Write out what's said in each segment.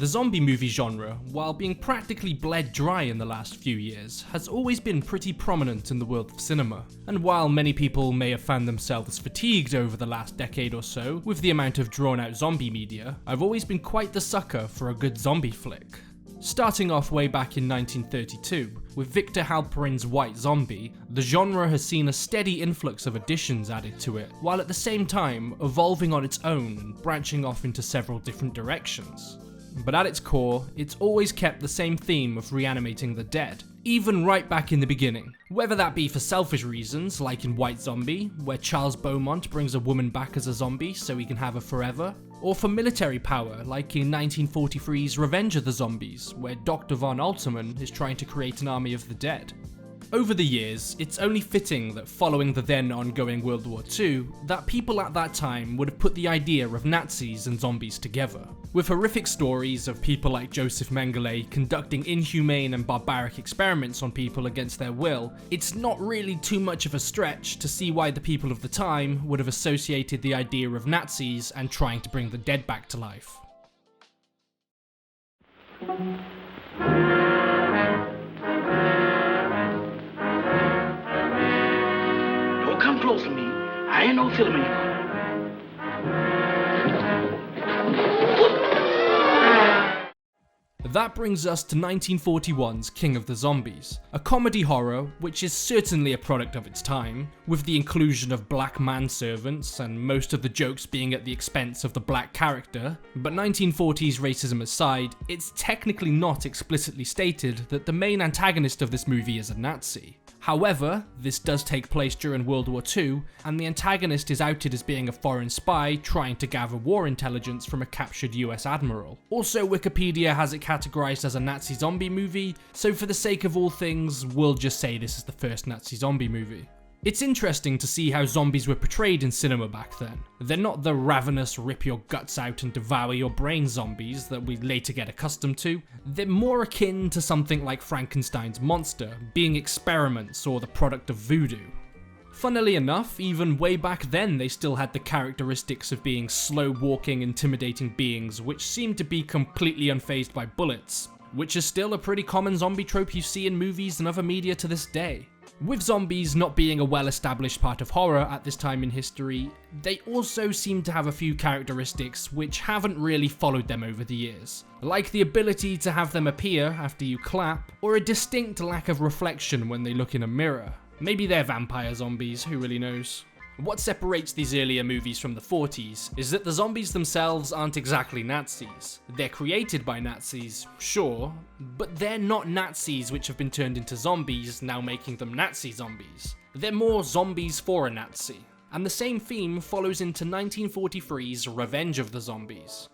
The zombie movie genre, while being practically bled dry in the last few years, has always been pretty prominent in the world of cinema. And while many people may have found themselves fatigued over the last decade or so with the amount of drawn-out zombie media, I've always been quite the sucker for a good zombie flick. Starting off way back in 1932, with Victor Halperin's White Zombie, the genre has seen a steady influx of additions added to it, while at the same time evolving on its own and branching off into several different directions. But at its core, it's always kept the same theme of reanimating the dead, even right back in the beginning. Whether that be for selfish reasons, like in White Zombie, where Charles Beaumont brings a woman back as a zombie so he can have her forever, or for military power, like in 1943's Revenge of the Zombies, where Dr. von Alterman is trying to create an army of the dead. Over the years, it's only fitting that following the then ongoing World War II, that people at that time would have put the idea of Nazis and zombies together. With horrific stories of people like Joseph Mengele conducting inhumane and barbaric experiments on people against their will, it's not really too much of a stretch to see why the people of the time would have associated the idea of Nazis and trying to bring the dead back to life. Come close to me. I ain't no film anymore. That brings us to 1941's King of the Zombies, a comedy horror which is certainly a product of its time, with the inclusion of black manservants and most of the jokes being at the expense of the black character. But 1940s racism aside, it's technically not explicitly stated that the main antagonist of this movie is a Nazi. However, this does take place during World War II, and the antagonist is outed as being a foreign spy trying to gather war intelligence from a captured US admiral. Also, Wikipedia has it categorized as a Nazi zombie movie, so for the sake of all things, we'll just say this is the first Nazi zombie movie. It's interesting to see how zombies were portrayed in cinema back then. They're not the ravenous rip your guts out and devour your brain zombies that we later get accustomed to. They're more akin to something like Frankenstein's monster, being experiments or the product of voodoo. Funnily enough, even way back then they still had the characteristics of being slow-walking, intimidating beings which seemed to be completely unfazed by bullets, which is still a pretty common zombie trope you see in movies and other media to this day. With zombies not being a well-established part of horror at this time in history, they also seem to have a few characteristics which haven't really followed them over the years, like the ability to have them appear after you clap, or a distinct lack of reflection when they look in a mirror. Maybe they're vampire zombies, who really knows? What separates these earlier movies from the 40s is that the zombies themselves aren't exactly Nazis. They're created by Nazis, sure, but they're not Nazis which have been turned into zombies, now making them Nazi zombies. They're more zombies for a Nazi. And the same theme follows into 1943's Revenge of the Zombies.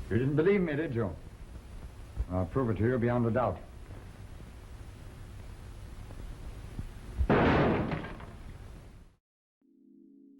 You didn't believe me, did you? I'll prove it to you beyond a doubt.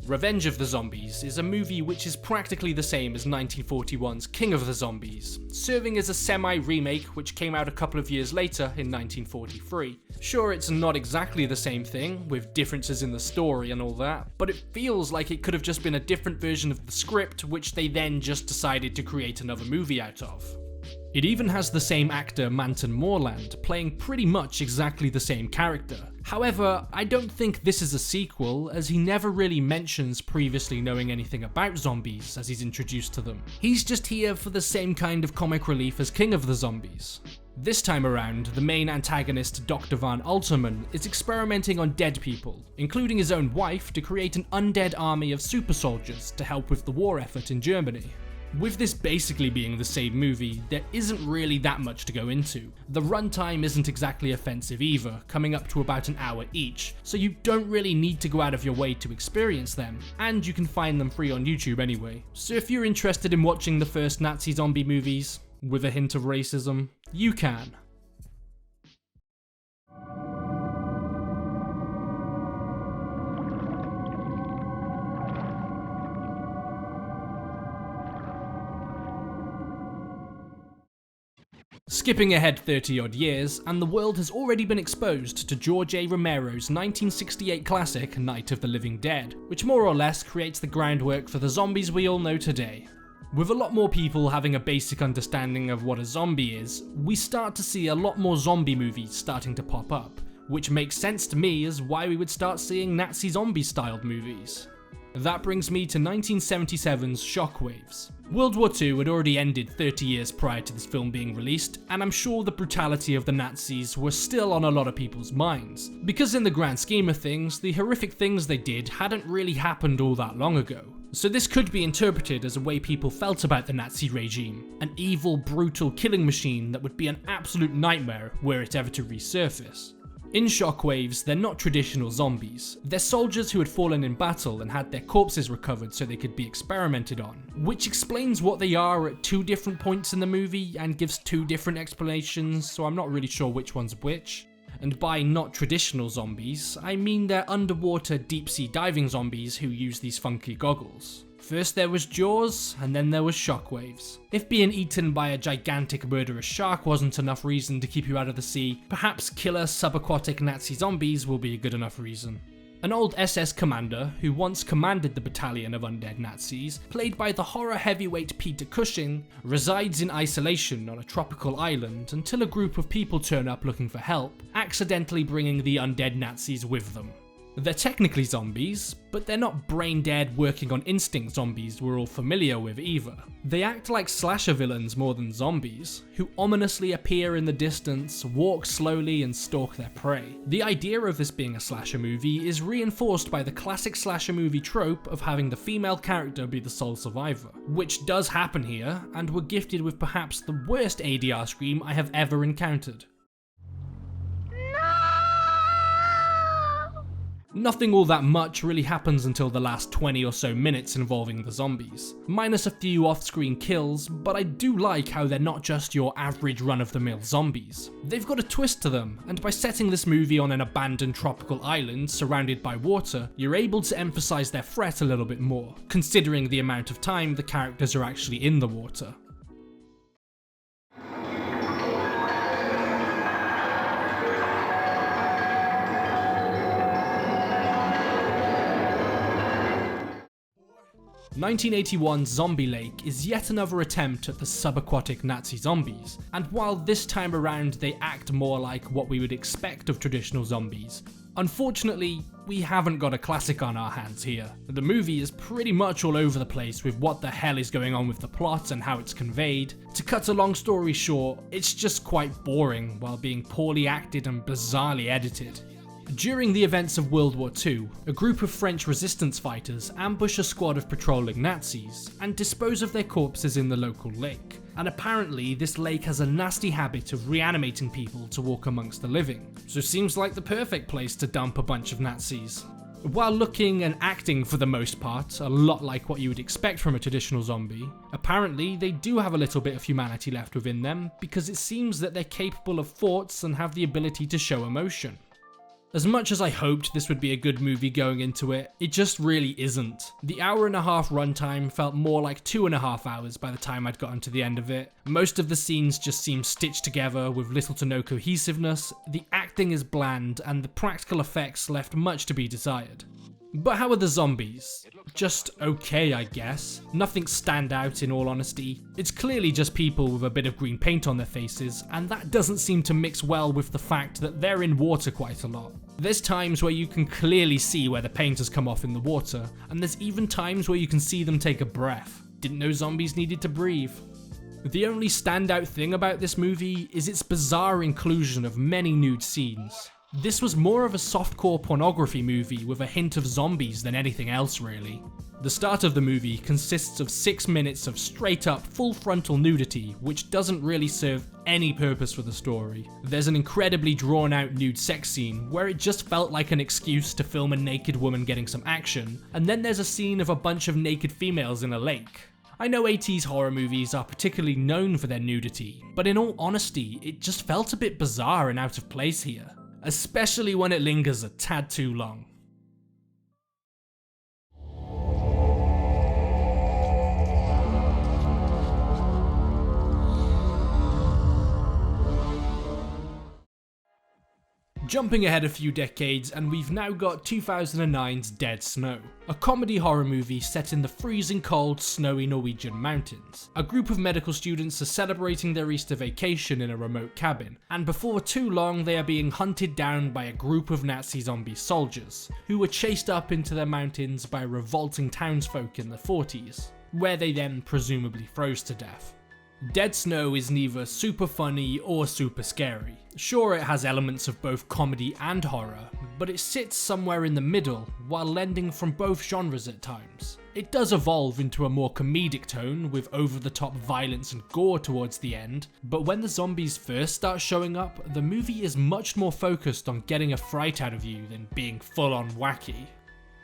Revenge of the Zombies is a movie which is practically the same as 1941's King of the Zombies, serving as a semi-remake which came out a couple of years later in 1943. Sure, it's not exactly the same thing, with differences in the story and all that, but it feels like it could have just been a different version of the script which they then just decided to create another movie out of. It even has the same actor Manton Moreland playing pretty much exactly the same character. However, I don't think this is a sequel, as he never really mentions previously knowing anything about zombies as he's introduced to them. He's just here for the same kind of comic relief as King of the Zombies. This time around, the main antagonist Dr. von Alterman is experimenting on dead people, including his own wife, to create an undead army of super soldiers to help with the war effort in Germany. With this basically being the same movie, there isn't really that much to go into. The runtime isn't exactly offensive either, coming up to about an hour each, so you don't really need to go out of your way to experience them, and you can find them free on YouTube anyway. So if you're interested in watching the first Nazi zombie movies, with a hint of racism, you can. Skipping ahead 30 odd years, and the world has already been exposed to George A. Romero's 1968 classic Night of the Living Dead, which more or less creates the groundwork for the zombies we all know today. With a lot more people having a basic understanding of what a zombie is, we start to see a lot more zombie movies starting to pop up, which makes sense to me as why we would start seeing Nazi zombie-styled movies. That brings me to 1977's Shockwaves. World War II had already ended 30 years prior to this film being released, and I'm sure the brutality of the Nazis were still on a lot of people's minds, because in the grand scheme of things, the horrific things they did hadn't really happened all that long ago. So this could be interpreted as a way people felt about the Nazi regime, an evil, brutal killing machine that would be an absolute nightmare were it ever to resurface. In Shockwaves, they're not traditional zombies. They're soldiers who had fallen in battle and had their corpses recovered so they could be experimented on, which explains what they are at two different points in the movie and gives two different explanations, so I'm not really sure which one's which. And by not traditional zombies, I mean they're underwater deep-sea diving zombies who use these funky goggles. First there was Jaws, and then there was Shockwaves. If being eaten by a gigantic murderous shark wasn't enough reason to keep you out of the sea, perhaps killer subaquatic Nazi zombies will be a good enough reason. An old SS commander, who once commanded the battalion of undead Nazis, played by the horror heavyweight Peter Cushing, resides in isolation on a tropical island until a group of people turn up looking for help, accidentally bringing the undead Nazis with them. They're technically zombies, but they're not brain-dead working on instinct zombies we're all familiar with either. They act like slasher villains more than zombies, who ominously appear in the distance, walk slowly and stalk their prey. The idea of this being a slasher movie is reinforced by the classic slasher movie trope of having the female character be the sole survivor, which does happen here, and we're gifted with perhaps the worst ADR scream I have ever encountered. Nothing all that much really happens until the last 20 or so minutes involving the zombies, minus a few off-screen kills, but I do like how they're not just your average run-of-the-mill zombies. They've got a twist to them, and by setting this movie on an abandoned tropical island surrounded by water, you're able to emphasize their threat a little bit more, considering the amount of time the characters are actually in the water. "1981's Zombie Lake is yet another attempt at the subaquatic Nazi zombies, and while this time around they act more like what we would expect of traditional zombies, unfortunately we haven't got a classic on our hands here. The movie is pretty much all over the place with what the hell is going on with the plot and how it's conveyed. To cut a long story short, it's just quite boring while being poorly acted and bizarrely edited. During the events of World War II, a group of French resistance fighters ambush a squad of patrolling Nazis and dispose of their corpses in the local lake, and apparently this lake has a nasty habit of reanimating people to walk amongst the living, so seems like the perfect place to dump a bunch of Nazis. While looking and acting for the most part a lot like what you would expect from a traditional zombie, apparently they do have a little bit of humanity left within them because it seems that they're capable of thoughts and have the ability to show emotion. As much as I hoped this would be a good movie going into it, it just really isn't. The hour-and-a-half runtime felt more like 2.5 hours by the time I'd gotten to the end of it. Most of the scenes just seem stitched together with little to no cohesiveness, the acting is bland, and the practical effects left much to be desired. But how are the zombies? Just okay, I guess. Nothing stand out in all honesty. It's clearly just people with a bit of green paint on their faces, and that doesn't seem to mix well with the fact that they're in water quite a lot. There's times where you can clearly see where the paint has come off in the water, and there's even times where you can see them take a breath. Didn't know zombies needed to breathe. The only standout thing about this movie is its bizarre inclusion of many nude scenes. This was more of a softcore pornography movie with a hint of zombies than anything else really. The start of the movie consists of 6 minutes of straight up full frontal nudity which doesn't really serve any purpose for the story. There's an incredibly drawn out nude sex scene where it just felt like an excuse to film a naked woman getting some action, and then there's a scene of a bunch of naked females in a lake. I know 80s horror movies are particularly known for their nudity, but in all honesty it just felt a bit bizarre and out of place here. Especially when it lingers a tad too long. Jumping ahead a few decades, and we've now got 2009's Dead Snow, a comedy horror movie set in the freezing cold, snowy Norwegian mountains. A group of medical students are celebrating their Easter vacation in a remote cabin, and before too long they are being hunted down by a group of Nazi zombie soldiers, who were chased up into the mountains by revolting townsfolk in the 40s, where they then presumably froze to death. Dead Snow is neither super funny or super scary. Sure, it has elements of both comedy and horror, but it sits somewhere in the middle while lending from both genres at times. It does evolve into a more comedic tone with over-the-top violence and gore towards the end, but when the zombies first start showing up, the movie is much more focused on getting a fright out of you than being full-on wacky.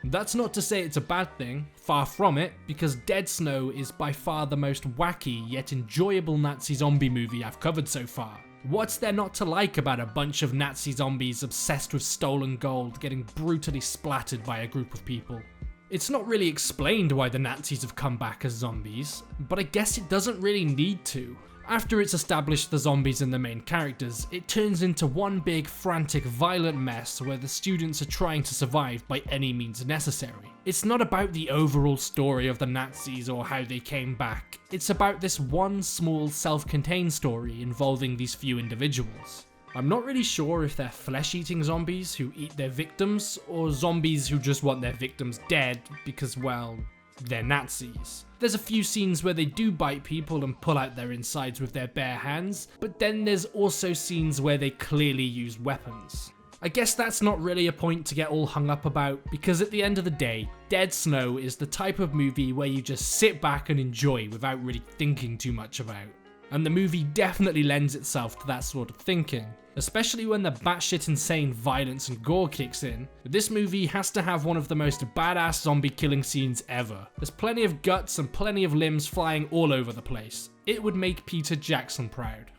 That's not to say it's a bad thing, far from it, because Dead Snow is by far the most wacky yet enjoyable Nazi zombie movie I've covered so far. What's there not to like about a bunch of Nazi zombies obsessed with stolen gold getting brutally splattered by a group of people? It's not really explained why the Nazis have come back as zombies, but I guess it doesn't really need to. After it's established the zombies and the main characters, it turns into one big, frantic, violent mess where the students are trying to survive by any means necessary. It's not about the overall story of the Nazis or how they came back, it's about this one small, self-contained story involving these few individuals. I'm not really sure if they're flesh-eating zombies who eat their victims, or zombies who just want their victims dead because, well, they're Nazis. There's a few scenes where they do bite people and pull out their insides with their bare hands, but then there's also scenes where they clearly use weapons. I guess that's not really a point to get all hung up about, because at the end of the day, Dead Snow is the type of movie where you just sit back and enjoy without really thinking too much about. And the movie definitely lends itself to that sort of thinking. Especially when the batshit insane violence and gore kicks in, this movie has to have one of the most badass zombie killing scenes ever. There's plenty of guts and plenty of limbs flying all over the place. It would make Peter Jackson proud.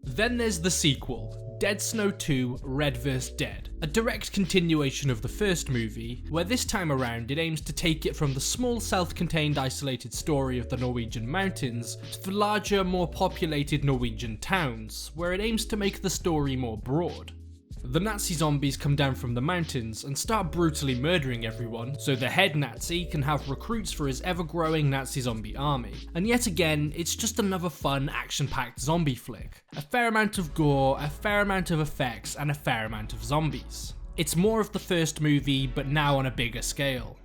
Then there's the sequel, Dead Snow 2 Red vs. Dead, a direct continuation of the first movie, where this time around it aims to take it from the small self-contained isolated story of the Norwegian mountains to the larger, more populated Norwegian towns, where it aims to make the story more broad. The Nazi zombies come down from the mountains and start brutally murdering everyone, so the head Nazi can have recruits for his ever-growing Nazi zombie army. And yet again, it's just another fun, action-packed zombie flick. A fair amount of gore, a fair amount of effects, and a fair amount of zombies. It's more of the first movie, but now on a bigger scale.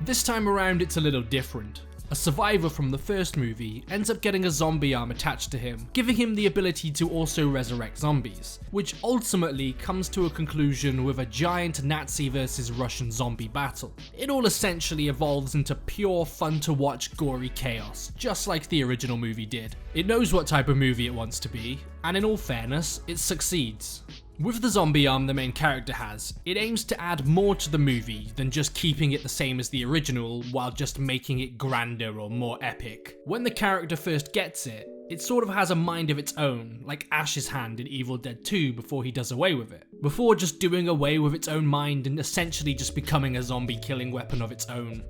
This time around it's a little different. A survivor from the first movie ends up getting a zombie arm attached to him, giving him the ability to also resurrect zombies, which ultimately comes to a conclusion with a giant Nazi versus Russian zombie battle. It all essentially evolves into pure fun to watch gory chaos, just like the original movie did. It knows what type of movie it wants to be, and in all fairness, it succeeds. With the zombie arm the main character has, it aims to add more to the movie than just keeping it the same as the original while just making it grander or more epic. When the character first gets it, it sort of has a mind of its own, like Ash's hand in Evil Dead 2 before he does away with it. Before just doing away with its own mind and essentially just becoming a zombie killing weapon of its own.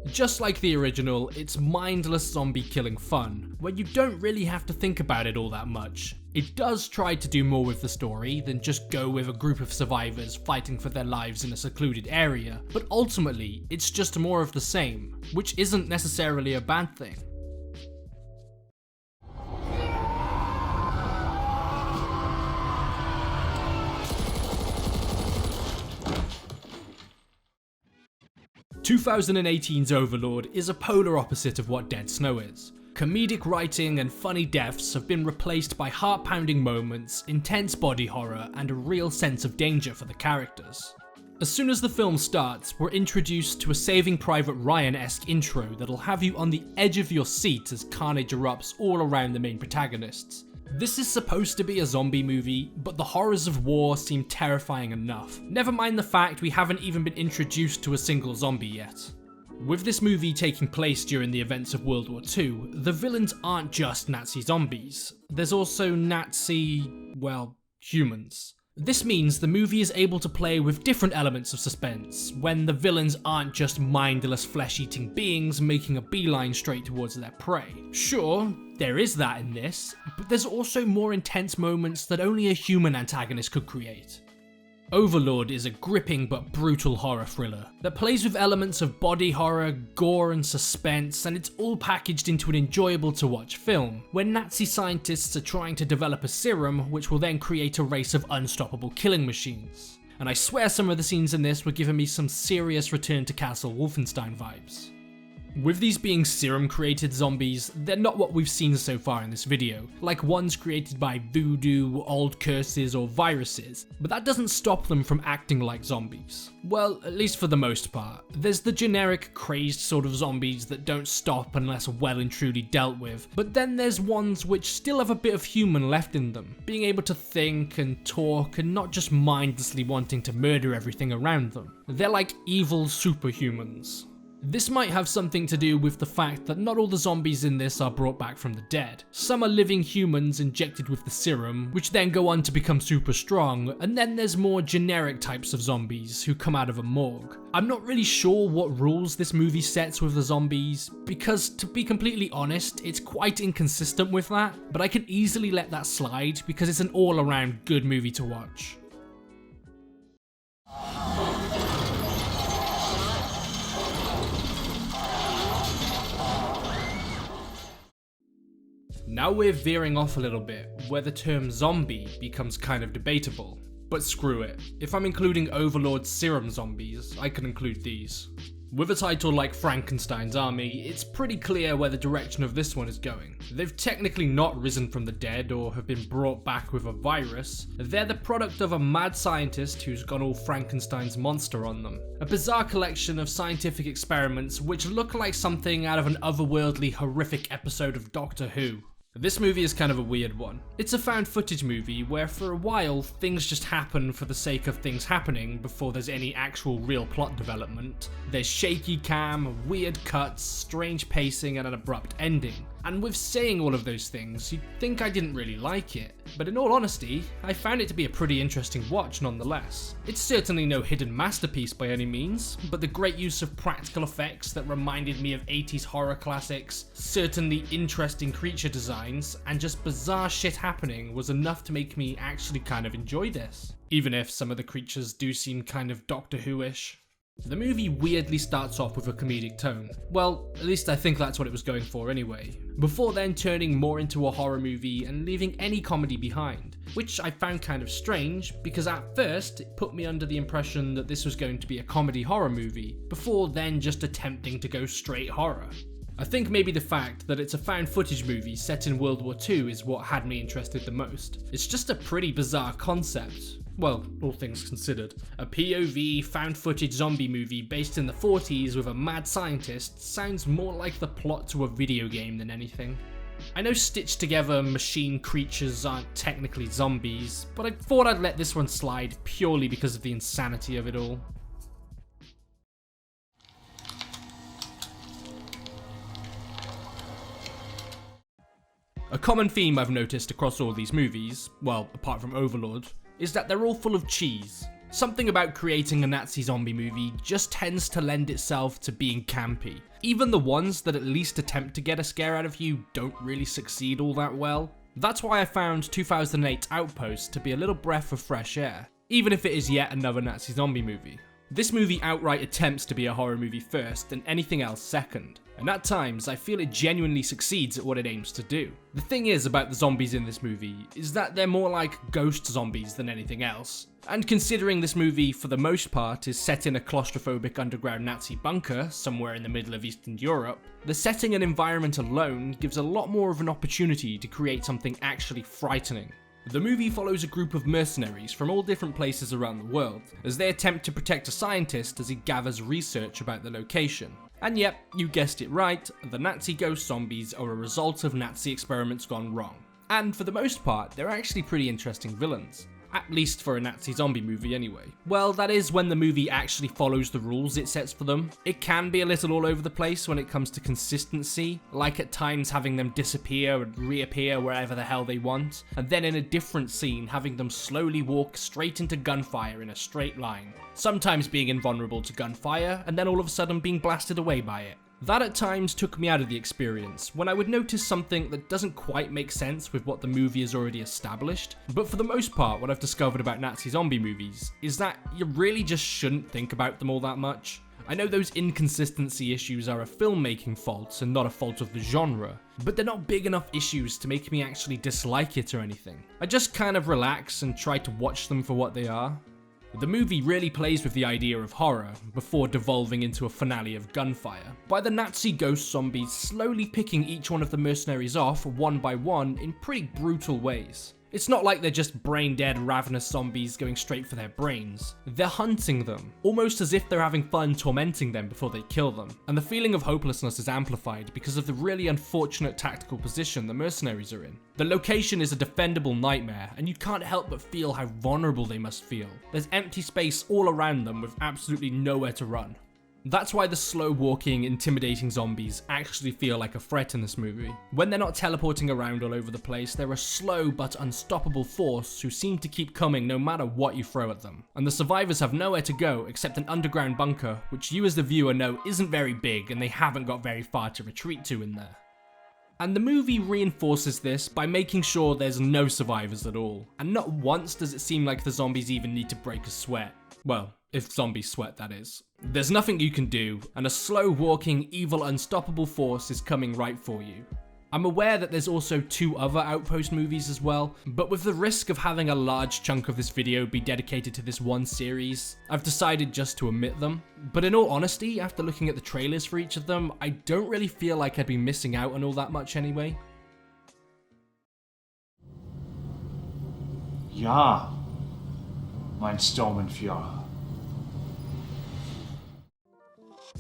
Just like the original, it's mindless zombie killing fun, where you don't really have to think about it all that much. It does try to do more with the story than just go with a group of survivors fighting for their lives in a secluded area, but ultimately, it's just more of the same, which isn't necessarily a bad thing. (2018's Overlord is a polar opposite of what Dead Snow is. Comedic writing and funny deaths have been replaced by heart-pounding moments, intense body horror, and a real sense of danger for the characters. As soon as the film starts, we're introduced to a Saving Private Ryan-esque intro that'll have you on the edge of your seat as carnage erupts all around the main protagonists. This is supposed to be a zombie movie, but the horrors of war seem terrifying enough. Never mind the fact we haven't even been introduced to a single zombie yet. With this movie taking place during the events of World War II, the villains aren't just Nazi zombies. There's also Nazi, well, humans. This means the movie is able to play with different elements of suspense, when the villains aren't just mindless flesh-eating beings making a beeline straight towards their prey. Sure, there is that in this, but there's also more intense moments that only a human antagonist could create. Overlord is a gripping but brutal horror thriller that plays with elements of body horror, gore and suspense, and it's all packaged into an enjoyable to watch film, where Nazi scientists are trying to develop a serum which will then create a race of unstoppable killing machines. And I swear some of the scenes in this were giving me some serious Return to Castle Wolfenstein vibes. With these being serum-created zombies, they're not what we've seen so far in this video, like ones created by voodoo, old curses or viruses, but that doesn't stop them from acting like zombies. Well, at least for the most part. There's the generic crazed sort of zombies that don't stop unless well and truly dealt with, but then there's ones which still have a bit of human left in them, being able to think and talk and not just mindlessly wanting to murder everything around them. They're like evil superhumans. This might have something to do with the fact that not all the zombies in this are brought back from the dead. Some are living humans injected with the serum, which then go on to become super strong, and then there's more generic types of zombies who come out of a morgue. I'm not really sure what rules this movie sets with the zombies, because to be completely honest, it's quite inconsistent with that, but I can easily let that slide because it's an all-around good movie to watch. Now we're veering off a little bit, where the term zombie becomes kind of debatable. But screw it, if I'm including Overlord's serum zombies, I can include these. With a title like Frankenstein's Army, it's pretty clear where the direction of this one is going. They've technically not risen from the dead or have been brought back with a virus. They're the product of a mad scientist who's gone all Frankenstein's monster on them. A bizarre collection of scientific experiments which look like something out of an otherworldly, horrific episode of Doctor Who. This movie is kind of a weird one. It's a found footage movie where for a while things just happen for the sake of things happening before there's any actual real plot development. There's shaky cam, weird cuts, strange pacing and an abrupt ending. And with saying all of those things, you'd think I didn't really like it, but in all honesty, I found it to be a pretty interesting watch nonetheless. It's certainly no hidden masterpiece by any means, but the great use of practical effects that reminded me of 80s horror classics, certainly interesting creature designs, and just bizarre shit happening was enough to make me actually kind of enjoy this. Even if some of the creatures do seem kind of Doctor Who-ish. The movie weirdly starts off with a comedic tone. Well, at least I think that's what it was going for anyway. Before then turning more into a horror movie and leaving any comedy behind, which I found kind of strange because at first it put me under the impression that this was going to be a comedy horror movie, before then just attempting to go straight horror. I think maybe the fact that it's a found footage movie set in World War II is what had me interested the most. It's just a pretty bizarre concept. Well, all things considered. A POV, found footage zombie movie based in the 40s with a mad scientist sounds more like the plot to a video game than anything. I know stitched together machine creatures aren't technically zombies, but I thought I'd let this one slide purely because of the insanity of it all. A common theme I've noticed across all these movies, well, apart from Overlord, is that they're all full of cheese. Something about creating a Nazi zombie movie just tends to lend itself to being campy. Even the ones that at least attempt to get a scare out of you don't really succeed all that well. That's why I found 2008 Outpost to be a little breath of fresh air, even if it is yet another Nazi zombie movie. This movie outright attempts to be a horror movie first and anything else second, and at times I feel it genuinely succeeds at what it aims to do. The thing is about the zombies in this movie is that they're more like ghost zombies than anything else, and considering this movie for the most part is set in a claustrophobic underground Nazi bunker somewhere in the middle of Eastern Europe, the setting and environment alone gives a lot more of an opportunity to create something actually frightening. The movie follows a group of mercenaries from all different places around the world, as they attempt to protect a scientist as he gathers research about the location. And yep, you guessed it right, the Nazi ghost zombies are a result of Nazi experiments gone wrong. And for the most part, they're actually pretty interesting villains. At least for a Nazi zombie movie anyway. Well, that is when the movie actually follows the rules it sets for them. It can be a little all over the place when it comes to consistency, like at times having them disappear and reappear wherever the hell they want, and then in a different scene having them slowly walk straight into gunfire in a straight line, sometimes being invulnerable to gunfire, and then all of a sudden being blasted away by it. That at times took me out of the experience, when I would notice something that doesn't quite make sense with what the movie has already established, but for the most part what I've discovered about Nazi zombie movies is that you really just shouldn't think about them all that much. I know those inconsistency issues are a filmmaking fault and not a fault of the genre, but they're not big enough issues to make me actually dislike it or anything. I just kind of relax and try to watch them for what they are. The movie really plays with the idea of horror, before devolving into a finale of gunfire, by the Nazi ghost zombies slowly picking each one of the mercenaries off one by one in pretty brutal ways. It's not like they're just brain-dead, ravenous zombies going straight for their brains. They're hunting them, almost as if they're having fun tormenting them before they kill them. And the feeling of hopelessness is amplified because of the really unfortunate tactical position the mercenaries are in. The location is a defendable nightmare, and you can't help but feel how vulnerable they must feel. There's empty space all around them with absolutely nowhere to run. That's why the slow-walking, intimidating zombies actually feel like a threat in this movie. When they're not teleporting around all over the place, they're a slow but unstoppable force who seem to keep coming no matter what you throw at them. And the survivors have nowhere to go except an underground bunker, which you as the viewer know isn't very big and they haven't got very far to retreat to in there. And the movie reinforces this by making sure there's no survivors at all. And not once does it seem like the zombies even need to break a sweat. Well, if zombies sweat, that is. There's nothing you can do, and a slow-walking, evil, unstoppable force is coming right for you. I'm aware that there's also 2 other Outpost movies as well, but with the risk of having a large chunk of this video be dedicated to this one series, I've decided just to omit them. But in all honesty, after looking at the trailers for each of them, I don't really feel like I'd be missing out on all that much anyway. Ja, mein Sturmenführer.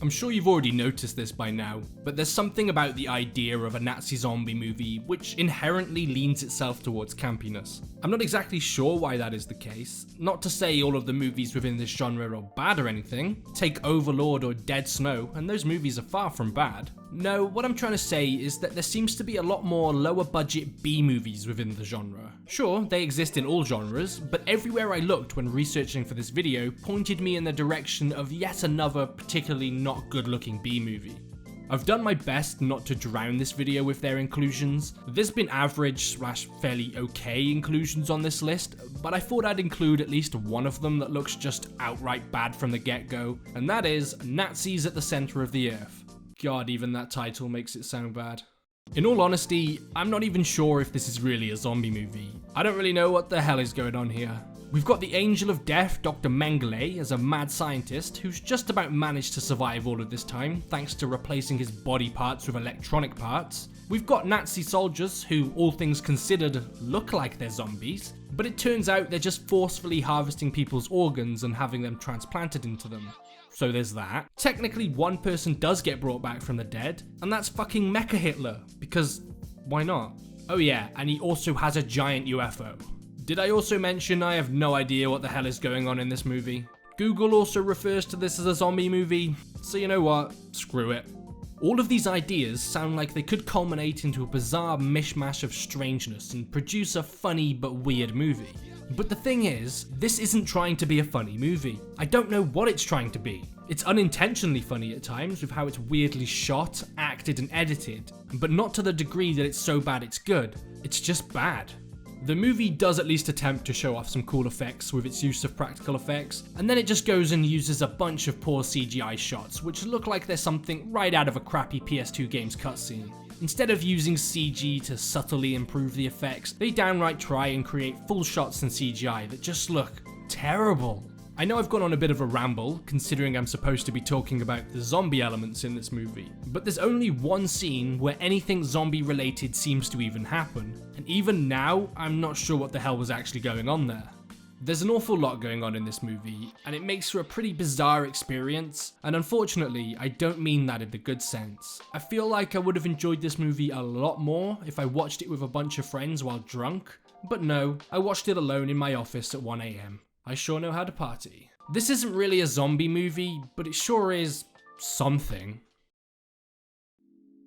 I'm sure you've already noticed this by now, but there's something about the idea of a Nazi zombie movie which inherently leans itself towards campiness. I'm not exactly sure why that is the case. Not to say all of the movies within this genre are bad or anything. Take Overlord or Dead Snow, and those movies are far from bad. No, what I'm trying to say is that there seems to be a lot more lower budget B movies within the genre. Sure, they exist in all genres, but everywhere I looked when researching for this video pointed me in the direction of yet another particularly not good looking B movie. I've done my best not to drown this video with their inclusions. There's been average / fairly okay inclusions on this list, but I thought I'd include at least one of them that looks just outright bad from the get-go, and that is Nazis at the Center of the Earth. God, even that title makes it sound bad. In all honesty, I'm not even sure if this is really a zombie movie. I don't really know what the hell is going on here. We've got the Angel of Death, Dr. Mengele, as a mad scientist who's just about managed to survive all of this time thanks to replacing his body parts with electronic parts. We've got Nazi soldiers who, all things considered, look like they're zombies, but it turns out they're just forcefully harvesting people's organs and having them transplanted into them. So there's that. Technically, one person does get brought back from the dead, and that's fucking Mecha Hitler, because why not? Oh yeah, and he also has a giant UFO. Did I also mention I have no idea what the hell is going on in this movie? Google also refers to this as a zombie movie, so you know what, screw it. All of these ideas sound like they could culminate into a bizarre mishmash of strangeness and produce a funny but weird movie. But the thing is, this isn't trying to be a funny movie. I don't know what it's trying to be. It's unintentionally funny at times with how it's weirdly shot, acted and edited, but not to the degree that it's so bad it's good. It's just bad. The movie does at least attempt to show off some cool effects with its use of practical effects, and then it just goes and uses a bunch of poor CGI shots which look like they're something right out of a crappy PS2 game's cutscene. Instead of using CG to subtly improve the effects, they downright try and create full shots in CGI that just look terrible. I know I've gone on a bit of a ramble, considering I'm supposed to be talking about the zombie elements in this movie, but there's only one scene where anything zombie related seems to even happen, and even now, I'm not sure what the hell was actually going on there. There's an awful lot going on in this movie, and it makes for a pretty bizarre experience, and unfortunately, I don't mean that in the good sense. I feel like I would have enjoyed this movie a lot more if I watched it with a bunch of friends while drunk, But no, I watched it alone in my office at 1 AM. I sure know how to party. This isn't really a zombie movie, but it sure is something.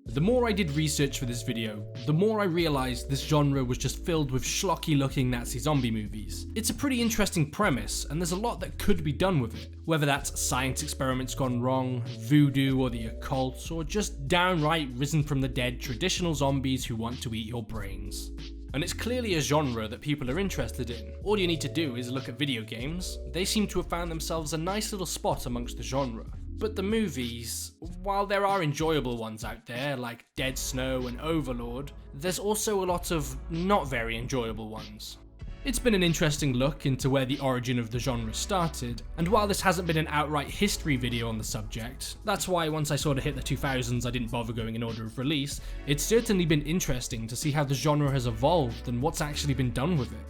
The more I did research for this video, the more I realised this genre was just filled with schlocky looking Nazi zombie movies. It's a pretty interesting premise, and there's a lot that could be done with it. Whether that's science experiments gone wrong, voodoo or the occult, or just downright risen from the dead traditional zombies who want to eat your brains. And it's clearly a genre that people are interested in. All you need to do is look at video games. They seem to have found themselves a nice little spot amongst the genre. But the movies, while there are enjoyable ones out there like Dead Snow and Overlord, there's also a lot of not very enjoyable ones. It's been an interesting look into where the origin of the genre started, and while this hasn't been an outright history video on the subject, that's why once I sort of hit the 2000s I didn't bother going in order of release, it's certainly been interesting to see how the genre has evolved and what's actually been done with it.